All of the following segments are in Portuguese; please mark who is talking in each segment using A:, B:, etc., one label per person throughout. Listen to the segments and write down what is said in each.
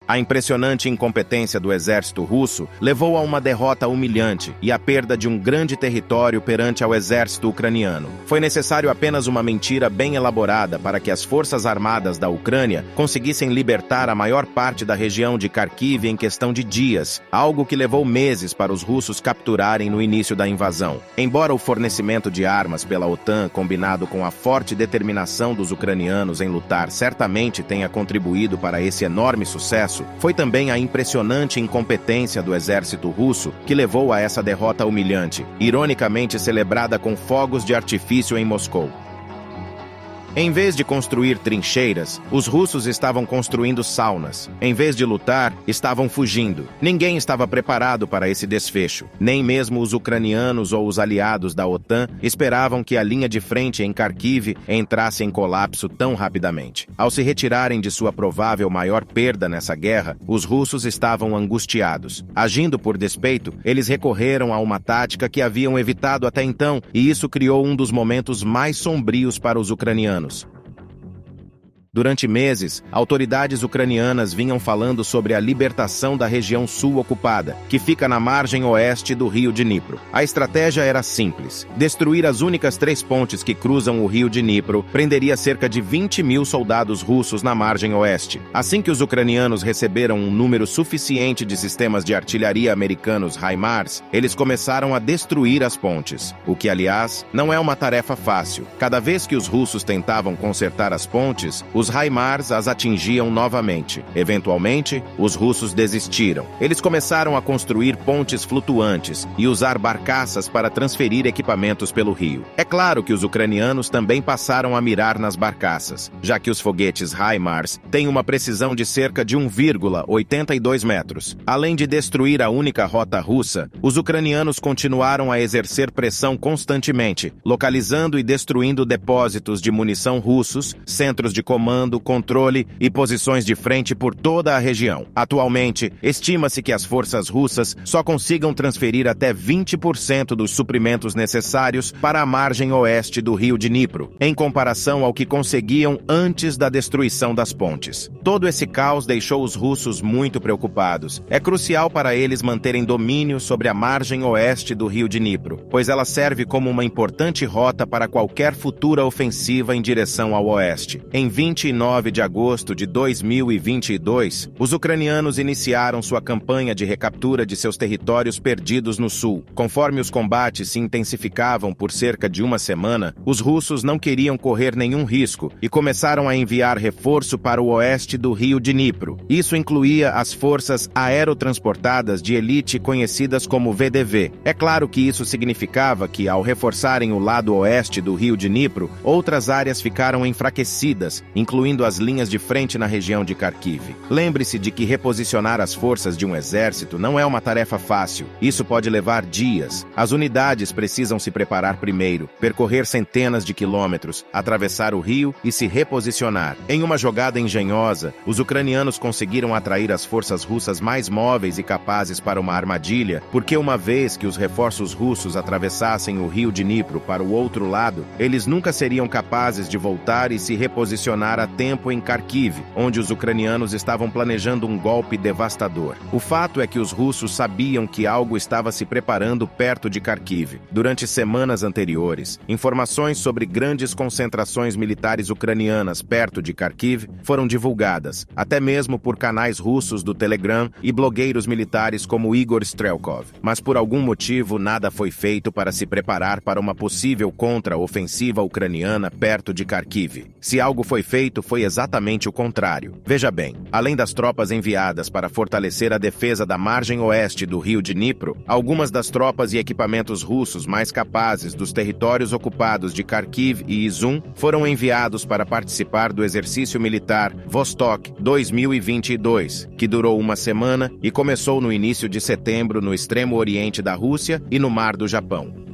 A: A impressionante incompetência do exército russo levou a uma derrota humilhante e à perda de um grande território perante ao exército ucraniano. Foi necessário apenas uma mentira bem elaborada para que as forças armadas da Ucrânia conseguissem libertar a maior parte da região de Kharkiv em questão de dias, algo que levou meses para os russos capturarem no início da invasão. Embora o fornecimento de armas pela OTAN, combinado com a forte determinação dos ucranianos em lutar, certamente tenha contribuído para esse enorme sucesso, foi também a impressionante incompetência do exército russo que levou a essa derrota humilhante, ironicamente celebrada com fogos de artifício em Moscou. Em vez de construir trincheiras, os russos estavam construindo saunas. Em vez de lutar, estavam fugindo. Ninguém estava preparado para esse desfecho. Nem mesmo os ucranianos ou os aliados da OTAN esperavam que a linha de frente em Kharkiv entrasse em colapso tão rapidamente. Ao se retirarem de sua provável maior perda nessa guerra, os russos estavam angustiados. Agindo por despeito, eles recorreram a uma tática que haviam evitado até então, e isso criou um dos momentos mais sombrios para os ucranianos. Durante meses, autoridades ucranianas vinham falando sobre a libertação da região sul ocupada, que fica na margem oeste do rio Dnipro. A estratégia era simples. Destruir as únicas 3 pontes que cruzam o rio Dnipro prenderia cerca de 20.000 soldados russos na margem oeste. Assim que os ucranianos receberam um número suficiente de sistemas de artilharia americanos HIMARS, eles começaram a destruir as pontes. O que, aliás, não é uma tarefa fácil. Cada vez que os russos tentavam consertar as pontes, os HIMARS as atingiam novamente. Eventualmente, os russos desistiram. Eles começaram a construir pontes flutuantes e usar barcaças para transferir equipamentos pelo rio. É claro que os ucranianos também passaram a mirar nas barcaças, já que os foguetes HIMARS têm uma precisão de cerca de 1,82 metros. Além de destruir a única rota russa, os ucranianos continuaram a exercer pressão constantemente, localizando e destruindo depósitos de munição russos, centros de comando, controle e posições de frente por toda a região. Atualmente, estima-se que as forças russas só consigam transferir até 20% dos suprimentos necessários para a margem oeste do rio Dnipro, em comparação ao que conseguiam antes da destruição das pontes. Todo esse caos deixou os russos muito preocupados. É crucial para eles manterem domínio sobre a margem oeste do rio Dnipro, pois ela serve como uma importante rota para qualquer futura ofensiva em direção ao oeste. Em 29 de agosto de 2022, os ucranianos iniciaram sua campanha de recaptura de seus territórios perdidos no sul. Conforme os combates se intensificavam por cerca de uma semana, os russos não queriam correr nenhum risco e começaram a enviar reforço para o oeste do rio Dnipro. Isso incluía as forças aerotransportadas de elite conhecidas como VDV. É claro que isso significava que, ao reforçarem o lado oeste do rio Dnipro, outras áreas ficaram enfraquecidas, incluindo as linhas de frente na região de Kharkiv. Lembre-se de que reposicionar as forças de um exército não é uma tarefa fácil. Isso pode levar dias. As unidades precisam se preparar primeiro, percorrer centenas de quilômetros, atravessar o rio e se reposicionar. Em uma jogada engenhosa, os ucranianos conseguiram atrair as forças russas mais móveis e capazes para uma armadilha, porque uma vez que os reforços russos atravessassem o rio Dnipro para o outro lado, eles nunca seriam capazes de voltar e se reposicionar a tempo em Kharkiv, onde os ucranianos estavam planejando um golpe devastador. O fato é que os russos sabiam que algo estava se preparando perto de Kharkiv. Durante semanas anteriores, informações sobre grandes concentrações militares ucranianas perto de Kharkiv foram divulgadas, até mesmo por canais russos do Telegram e blogueiros militares como Igor Strelkov. Mas por algum motivo, nada foi feito para se preparar para uma possível contra-ofensiva ucraniana perto de Kharkiv. Se algo foi feito, foi exatamente o contrário. Veja bem, além das tropas enviadas para fortalecer a defesa da margem oeste do rio Dnipro, algumas das tropas e equipamentos russos mais capazes dos territórios ocupados de Kharkiv e Izum foram enviados para participar do exercício militar Vostok 2022, que durou uma semana e começou no início de setembro no extremo oriente da Rússia e no Mar do Japão.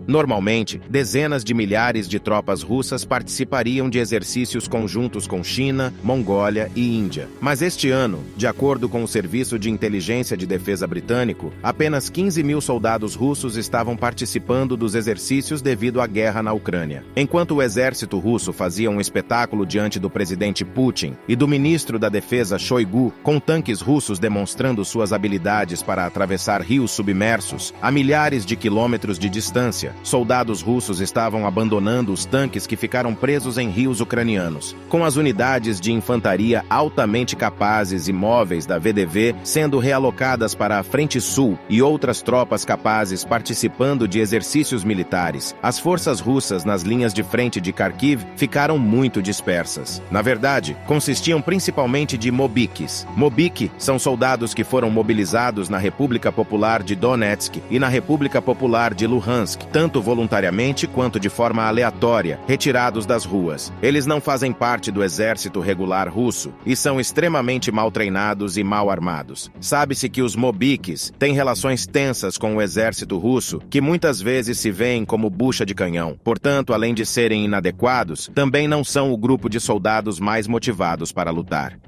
A: Normalmente, dezenas de milhares de tropas russas participariam de exercícios conjuntos com China, Mongólia e Índia. Mas este ano, de acordo com o Serviço de Inteligência de Defesa britânico, apenas 15 mil soldados russos estavam participando dos exercícios devido à guerra na Ucrânia. Enquanto o exército russo fazia um espetáculo diante do presidente Putin e do ministro da Defesa Shoigu, com tanques russos demonstrando suas habilidades para atravessar rios submersos a milhares de quilômetros de distância, soldados russos estavam abandonando os tanques que ficaram presos em rios ucranianos, com as unidades de infantaria altamente capazes e móveis da VDV sendo realocadas para a Frente Sul e outras tropas capazes participando de exercícios militares. As forças russas nas linhas de frente de Kharkiv ficaram muito dispersas. Na verdade, consistiam principalmente de mobiques. Mobik são soldados que foram mobilizados na República Popular de Donetsk e na República Popular de Luhansk, tanto voluntariamente quanto de forma aleatória, retirados das ruas. Eles não fazem parte do exército regular russo e são extremamente mal treinados e mal armados. Sabe-se que os mobiques têm relações tensas com o exército russo, que muitas vezes se veem como bucha de canhão. Portanto, além de serem inadequados, também não são o grupo de soldados mais motivados para lutar.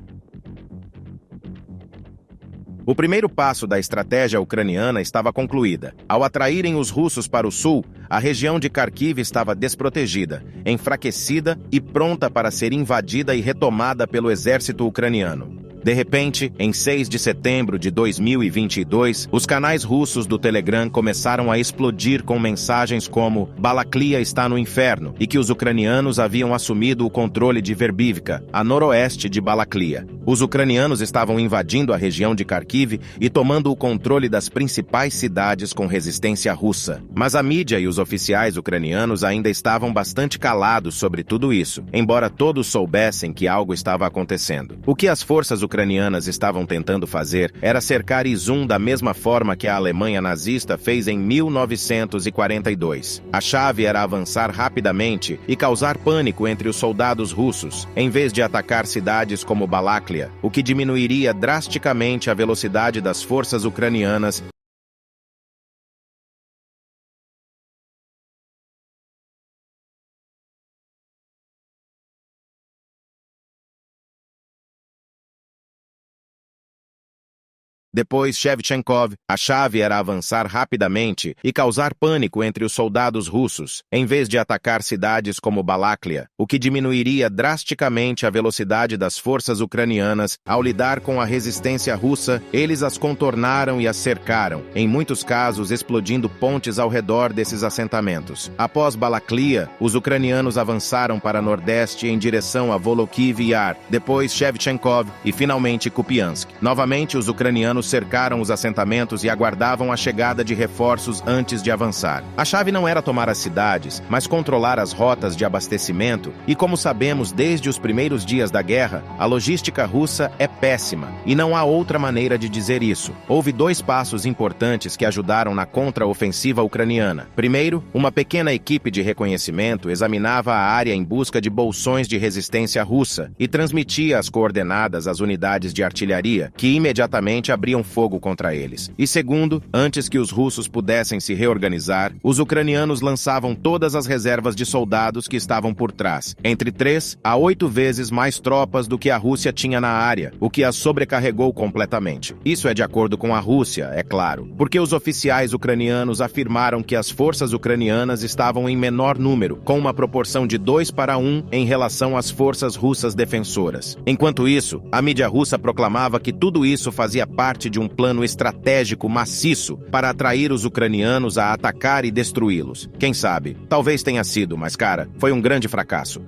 A: O primeiro passo da estratégia ucraniana estava concluída. Ao atraírem os russos para o sul, a região de Kharkiv estava desprotegida, enfraquecida e pronta para ser invadida e retomada pelo exército ucraniano. De repente, em 6 de setembro de 2022, os canais russos do Telegram começaram a explodir com mensagens como "Balaklia está no inferno" e que os ucranianos haviam assumido o controle de Verbivka, a noroeste de Balaklia. Os ucranianos estavam invadindo a região de Kharkiv e tomando o controle das principais cidades com resistência russa. Mas a mídia e os oficiais ucranianos ainda estavam bastante calados sobre tudo isso, embora todos soubessem que algo estava acontecendo. O que as forças ucranianas estavam tentando fazer era cercar Izum da mesma forma que a Alemanha nazista fez em 1942. A chave era avançar rapidamente e causar pânico entre os soldados russos, em vez de atacar cidades como Balaklia, o que diminuiria drasticamente a velocidade das forças ucranianas. Depois Shevchenkov, a chave era avançar rapidamente e causar pânico entre os soldados russos, em vez de atacar cidades como Balaklia, o que diminuiria drasticamente a velocidade das forças ucranianas. Ao lidar com a resistência russa, eles as contornaram e as cercaram, em muitos casos explodindo pontes ao redor desses assentamentos. Após Balaklia, os ucranianos avançaram para nordeste em direção a Volokiv Yar, depois Shevchenkov e finalmente Kupiansk. Novamente, os ucranianos cercaram os assentamentos e aguardavam a chegada de reforços antes de avançar. A chave não era tomar as cidades, mas controlar as rotas de abastecimento, e como sabemos desde os primeiros dias da guerra, a logística russa é péssima, e não há outra maneira de dizer isso. Houve 2 passos importantes que ajudaram na contra-ofensiva ucraniana. Primeiro, uma pequena equipe de reconhecimento examinava a área em busca de bolsões de resistência russa e transmitia as coordenadas às unidades de artilharia, que imediatamente abriam fogo contra eles. E segundo, antes que os russos pudessem se reorganizar, os ucranianos lançavam todas as reservas de soldados que estavam por trás, entre 3 a 8 vezes mais tropas do que a Rússia tinha na área, o que as sobrecarregou completamente. Isso é de acordo com a Rússia, é claro, porque os oficiais ucranianos afirmaram que as forças ucranianas estavam em menor número, com uma proporção de 2:1 em relação às forças russas defensoras. Enquanto isso, a mídia russa proclamava que tudo isso fazia parte de um plano estratégico maciço para atrair os ucranianos a atacar e destruí-los. Quem sabe? Talvez tenha sido, mas cara, foi um grande fracasso.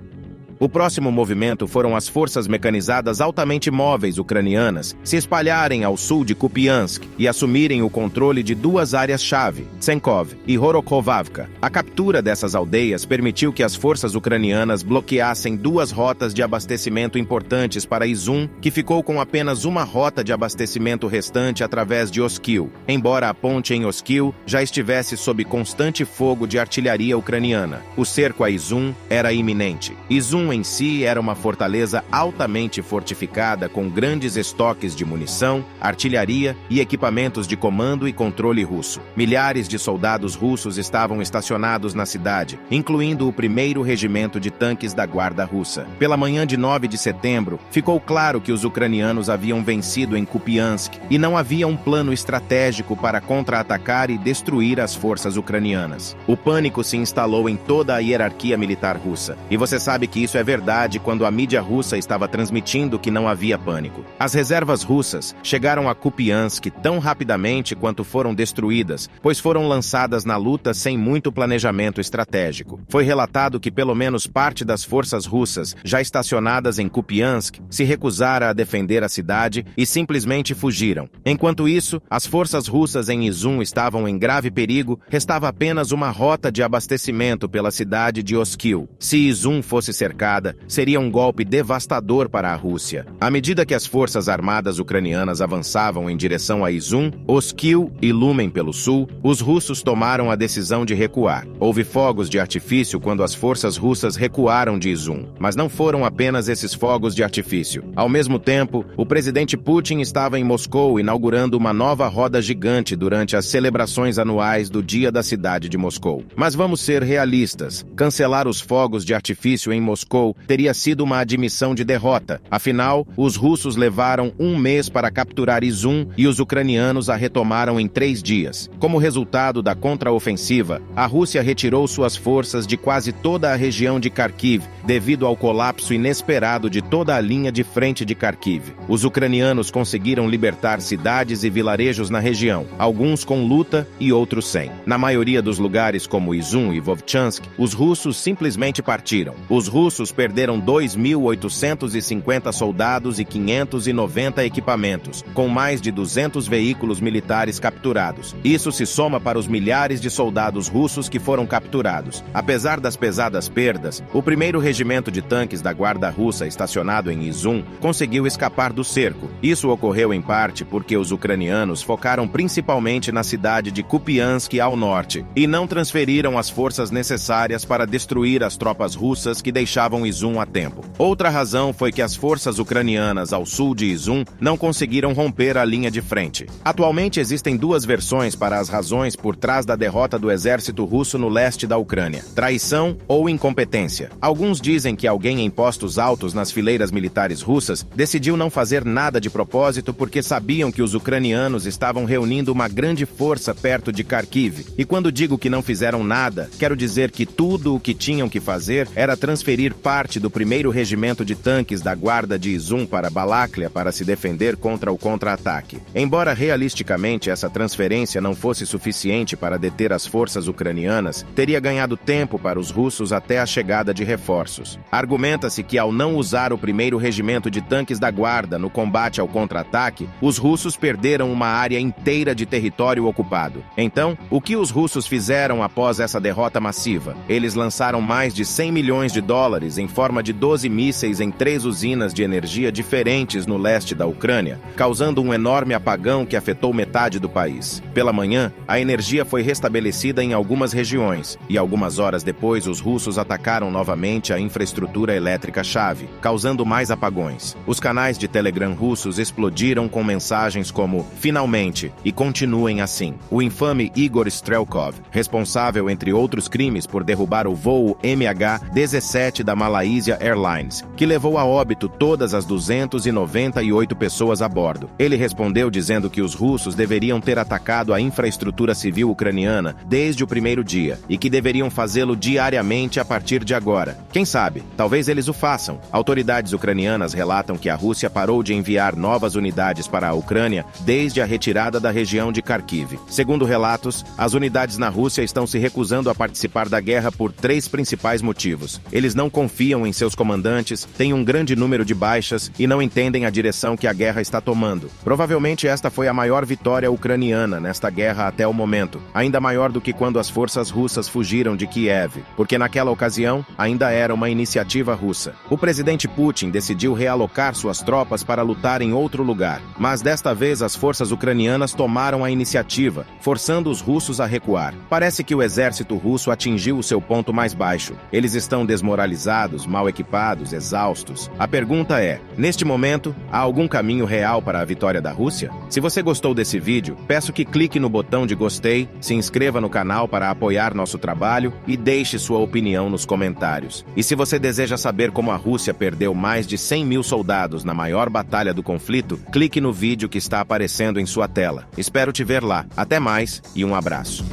A: O próximo movimento foram as forças mecanizadas altamente móveis ucranianas se espalharem ao sul de Kupiansk e assumirem o controle de 2 áreas-chave, Tsenkov e Horokhovavka. A captura dessas aldeias permitiu que as forças ucranianas bloqueassem 2 rotas de abastecimento importantes para Izum, que ficou com apenas uma rota de abastecimento restante através de Oskil, embora a ponte em Oskil já estivesse sob constante fogo de artilharia ucraniana. O cerco a Izum era iminente. Izum Izum em si era uma fortaleza altamente fortificada com grandes estoques de munição, artilharia e equipamentos de comando e controle russo. Milhares de soldados russos estavam estacionados na cidade, incluindo o 1º Regimento de Tanques da Guarda Russa. Pela manhã de 9 de setembro, ficou claro que os ucranianos haviam vencido em Kupiansk e não havia um plano estratégico para contra-atacar e destruir as forças ucranianas. O pânico se instalou em toda a hierarquia militar russa. E você sabe que isso é verdade quando a mídia russa estava transmitindo que não havia pânico. As reservas russas chegaram a Kupiansk tão rapidamente quanto foram destruídas, pois foram lançadas na luta sem muito planejamento estratégico. Foi relatado que pelo menos parte das forças russas já estacionadas em Kupiansk se recusaram a defender a cidade e simplesmente fugiram. Enquanto isso, as forças russas em Izum estavam em grave perigo, restava apenas uma rota de abastecimento pela cidade de Oskil. Se Izum fosse cercada, seria um golpe devastador para a Rússia. À medida que as forças armadas ucranianas avançavam em direção a Izum, Oskil e Lumen pelo sul, os russos tomaram a decisão de recuar. Houve fogos de artifício quando as forças russas recuaram de Izum, mas não foram apenas esses fogos de artifício. Ao mesmo tempo, o presidente Putin estava em Moscou inaugurando uma nova roda gigante durante as celebrações anuais do Dia da Cidade de Moscou. Mas vamos ser realistas. Cancelar os fogos de artifício em Moscou teria sido uma admissão de derrota. Afinal, os russos levaram um mês para capturar Izum e os ucranianos a retomaram em 3 dias. Como resultado da contraofensiva, a Rússia retirou suas forças de quase toda a região de Kharkiv, devido ao colapso inesperado de toda a linha de frente de Kharkiv. Os ucranianos conseguiram libertar cidades e vilarejos na região, alguns com luta e outros sem. Na maioria dos lugares como Izum e Vovchansk, os russos simplesmente partiram. Os russos perderam 2.850 soldados e 590 equipamentos, com mais de 200 veículos militares capturados. Isso se soma para os milhares de soldados russos que foram capturados. Apesar das pesadas perdas, o 1º Regimento de Tanques da Guarda Russa estacionado em Izum conseguiu escapar do cerco. Isso ocorreu em parte porque os ucranianos focaram principalmente na cidade de Kupiansk ao norte e não transferiram as forças necessárias para destruir as tropas russas que deixavam Izum a tempo. Outra razão foi que as forças ucranianas ao sul de Izum não conseguiram romper a linha de frente. Atualmente existem 2 versões para as razões por trás da derrota do exército russo no leste da Ucrânia: traição ou incompetência. Alguns dizem que alguém em postos altos nas fileiras militares russas decidiu não fazer nada de propósito porque sabiam que os ucranianos estavam reunindo uma grande força perto de Kharkiv. E quando digo que não fizeram nada, quero dizer que tudo o que tinham que fazer era transferir parte do 1º Regimento de Tanques da Guarda de Izum para Balaklia para se defender contra o contra-ataque. Embora realisticamente essa transferência não fosse suficiente para deter as forças ucranianas, teria ganhado tempo para os russos até a chegada de reforços. Argumenta-se que ao não usar o 1º Regimento de Tanques da Guarda no combate ao contra-ataque, os russos perderam uma área inteira de território ocupado. Então, o que os russos fizeram após essa derrota massiva? Eles lançaram mais de 100 milhões de dólares em forma de 12 mísseis em 3 usinas de energia diferentes no leste da Ucrânia, causando um enorme apagão que afetou metade do país. Pela manhã, a energia foi restabelecida em algumas regiões, e algumas horas depois os russos atacaram novamente a infraestrutura elétrica-chave, causando mais apagões. Os canais de Telegram russos explodiram com mensagens como "Finalmente" e "Continuem assim". O infame Igor Strelkov, responsável entre outros crimes por derrubar o voo MH17 da Malaysia Airlines, que levou a óbito todas as 298 pessoas a bordo. Ele respondeu dizendo que os russos deveriam ter atacado a infraestrutura civil ucraniana desde o 1º dia e que deveriam fazê-lo diariamente a partir de agora. Quem sabe, talvez eles o façam. Autoridades ucranianas relatam que a Rússia parou de enviar novas unidades para a Ucrânia desde a retirada da região de Kharkiv. Segundo relatos, as unidades na Rússia estão se recusando a participar da guerra por 3 principais motivos. Eles não confiam em seus comandantes, têm um grande número de baixas e não entendem a direção que a guerra está tomando. Provavelmente esta foi a maior vitória ucraniana nesta guerra até o momento, ainda maior do que quando as forças russas fugiram de Kiev, porque naquela ocasião ainda era uma iniciativa russa. O presidente Putin decidiu realocar suas tropas para lutar em outro lugar, mas desta vez as forças ucranianas tomaram a iniciativa, forçando os russos a recuar. Parece que o exército russo atingiu o seu ponto mais baixo. Eles estão desmoralizados cansados, mal equipados, exaustos. A pergunta é, neste momento, há algum caminho real para a vitória da Rússia? Se você gostou desse vídeo, peço que clique no botão de gostei, se inscreva no canal para apoiar nosso trabalho e deixe sua opinião nos comentários. E se você deseja saber como a Rússia perdeu mais de 100 mil soldados na maior batalha do conflito, clique no vídeo que está aparecendo em sua tela. Espero te ver lá. Até mais e um abraço.